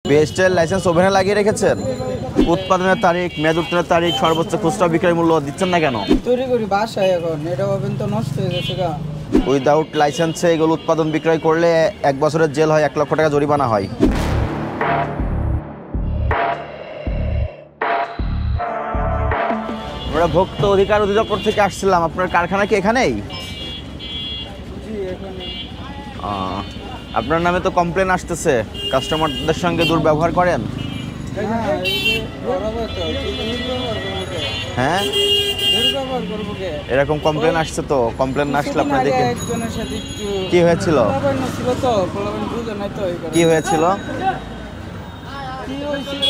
BSTI licence ওভেনে লাগিয়ে রেখেছেন? উৎপাদনের তারিখ, মেয়াদ উত্তীর্ণের তারিখ, সর্বোচ্চ খুচরা বিক্রয় মূল্য দিচ্ছেন না কেন? তৈরি করি বাসায়, এখন এটা ওভেন তো নষ্ট হয়ে গেছে গা। উইদাউট লাইসেন্সে এগুলো উৎপাদন বিক্রয় করলে 1 বছরের জেল হয়, 1 লক্ষ টাকা জরিমানা হয়। আমরা ভোক্তা অধিকার অধিদপ্তর থেকে আসছিলাম। আপনার কারখানা কি এখানেই? জি, এখানে। আপনার নামে তো কমপ্লেন আসতেছে, কাস্টমারদের সঙ্গে দুর্ব্যবহার করেন। হ্যাঁ, এই যে বরাবর তো দুর্ব্যবহার করবো কে? হ্যাঁ, দুর্ব্যবহার করবো কে? এরকম কমপ্লেন আসছে তো, কমপ্লেন না আসলে কিছুদিন আগে আপনাদেরকে একজনের সাথে একটু কি হয়েছিল? পোলাপাইন ছিল তো, পোলাপাইন বুঝে নাই তো, এই কারণে। কি হয়েছিল? কি হয়েছিল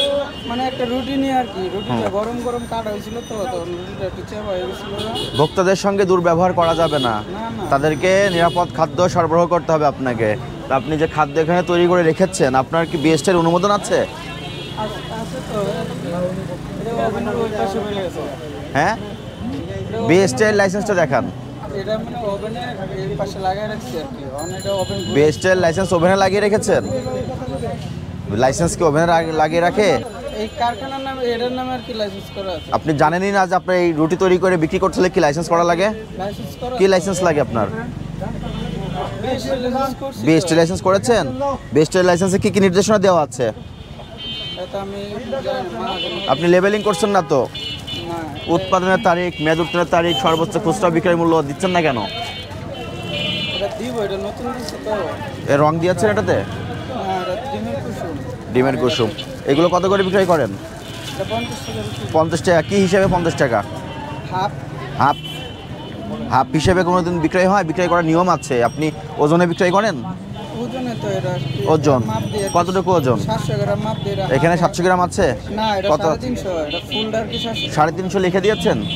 মানে একটা রুটি নিয়ে আর কি, রুটিটা গরম গরম কাটা হয়েছিল তো, তখন রুটিটা একটু চাপা হয়ে গেছিল না। ভোক্তাদের সঙ্গে দুর্ব্যবহার করা যাবে না, না, না। তাদেরকে নিরাপদ খাদ্য সরবরাহ করতে হবে আপনাকে। তা আপনি যে খাদ্য এখানে তৈরি করে রেখেছেন, আপনার কি বিএসটিআইর অনুমোদন আছে? আছে তো, এটা ওভেনের ওই পাশে বেড়ে গেছে। হ্যাঁ, বিএসটিআইর লাইসেন্সটা দেখান। এটা মানে ওভেনের এই পাশে লাগাই রাখছি আর কি, এটা ওভেন। বিএসটিআইর লাইসেন্স ওভেনে লাগিয়ে রেখেছেন? লাইসেন্স কি ওভেনে লাগিয়ে রাখে? এই কারখানার নামে, এটার নামে আর কি লাইসেন্স করা আছে। আপনি জানেনই না যে আপনার এই রুটি তৈরি করে বিক্রি করতে হলে কি লাইসেন্স করা লাগে? লাইসেন্স করা কি লাইসেন্স লাগে আপনার? লাইসেন্স করছি। বিএসটি লাইসেন্স করেছেন? বিএসটি লাইসেন্সে কি কি নির্দেশনা দেওয়া আছে? এটা আমি জানি না। আপনি লেবেলিং করছেন না তো? না, উৎপাদনের তারিখ, মেয়াদ উত্তীর্ণের তারিখ, সর্বোচ্চ খুচরা বিক্রয় মূল্য দিচ্ছেন না কেন? এটা দিব, এটা নতুন দিচ্ছে তো। এর রং দিয়েছেন এটাতে? না, এটা ডিমের কুসুম। ডিমের কুসুম। এগুলো কত করে বিক্রয় করেন? এটা 50 টাকা রুটি। 50 টাকা। কি হিসেবে 50 টাকা? হাফ। হাফ হাফ হিসেবে কোনোদিন বিক্রয় হয়? বিক্রয় করার নিয়ম আছে। আপনি ওজনে বিক্রয় করেন? ওজনে তো এটা আর কি, ওজন মাপ দিয়ে কতটুকু ওজন? 700 গ্রাম মাপ দিয়ে এটা। এখানে 700 গ্রাম আছে। না, এটা কত? 350, এটা ফুলটা আর কি 700। 350 লিখে দিয়েছেন? না,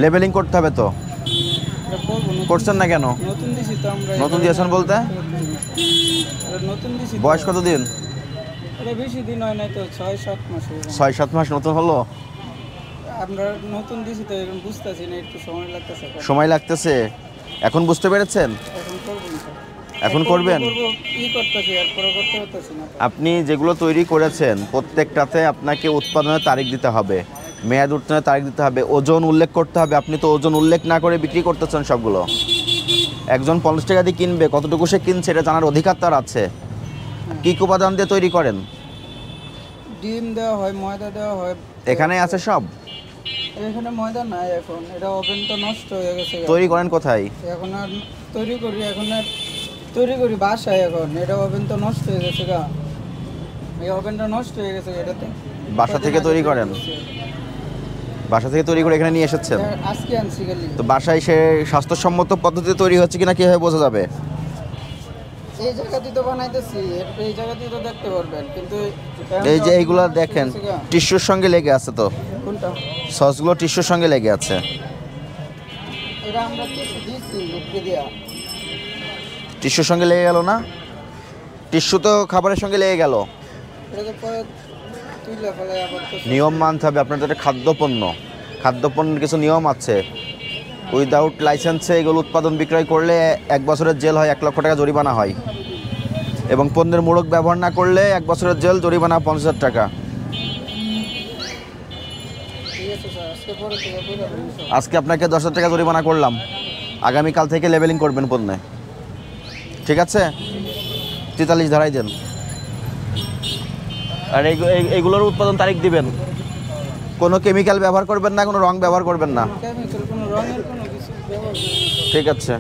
লেবেলিং করতে হবে তো, এটা করবো নতুন। করছেন না কেন? নতুন দিছি তো আমরা। নতুন দিয়েছেন বলতে? এটা নতুন দিছি তো। বয়স কতদিন? এটা বেশি দিন হয় নাই তো, 6-7 মাস হয়ে গেছে। 6-7 মাস নতুন হলো। আমরা নতুন দিছি তো, এখন বুঝতেছি না, একটু সময় লাগতেছে। সময় লাগতেছে। এখন বুঝতে পেরেছেন? এখন করবো না। এখন করবেন? কি করতেছি, এরপরে করতে পারতেছি না। আপনি যেগুলো তৈরি করেছেন প্রত্যেকটাতে আপনাকে উৎপাদনের তারিখ দিতে হবে, মেয়াদ উত্তীর্ণের তারিখ দিতে হবে, ওজন উল্লেখ করতে হবে। আপনি তো ওজন উল্লেখ না করে বিক্রি করতেছেন সবগুলো। একজন 50 টাকা দিয়ে কিনবে, কতটুকু সে কিনছে এটা জানার অধিকার তার আছে। কি কি উপাদান দিয়ে তৈরি করেন? ডিম দেওয়া হয়, ময়দা দেওয়া হয়। এখানে আছে সব? এখানে ময়দা নাই এখন, এটা ওভেন তো নষ্ট হয়ে গেছে। তৈরি করেন কোথায়? এখন আর তৈরি করি বাসায়, এখন এটা ওভেন তো নষ্ট হয়ে গেছে গা। এই ওভেনটা নষ্ট হয়ে গেছে এটাতে। বাসা থেকে তৈরি করেন? বাসা থেকে তৈরি করে এখানে নিয়ে এসেছেন? আজকে আনছি গেলি। তো বাসায় সে স্বাস্থ্যসম্মত পদ্ধতিতে তৈরি হচ্ছে কিনা কিভাবে বোঝা যাবে? এই জায়গাতেই তো বানাইতেছি, এই জায়গাতেই তো দেখতে পারবেন, কিন্তু এই যে এইগুলো দেখেন টিস্যুর সঙ্গে লেগে আছে তো, কোনটা? সসগুলো টিস্যুর সঙ্গে লেগে আছে। এটা আমরা কিছু দিচ্ছি লিখে দেওয়া। টিস্যুর সঙ্গে লেগে গেল না? টিস্যু তো খাবারের সঙ্গে লেগে গেল। এটাকে পরে তুইলা ফেলে আবার তো নিয়ম মানতে হবে। আপনার তো এটা খাদ্যপণ্য, খাদ্যপণ্যের কিছু নিয়ম আছে। উইদাউট লাইসেন্সে এগুলো উৎপাদন বিক্রয় করলে 1 বছরের জেল হয়, 1 লক্ষ টাকা জরিমানা হয়। এবং পণ্যের মোড়ক ব্যবহার না করলে 1 বছরের জেল, জরিমানা 50,000 টাকা। ঠিক আছে স্যার, আজকে পরে থেকে কইরা বলছি। আজকে আপনাকে 10,000 টাকা জরিমানা করলাম, আগামীকাল থেকে লেবেলিং করবেন পণ্যে, ঠিক আছে? 43 ধারাই দেন। আর এইগুলোর উৎপাদন তারিখ দিবেন। কোনো কেমিক্যাল ব্যবহার করবেন না, কোনো রং ব্যবহার করবেন না, কেমিক্যাল কোনো রঙের কোনো কিছু ব্যবহার করি না। ঠিক আছে?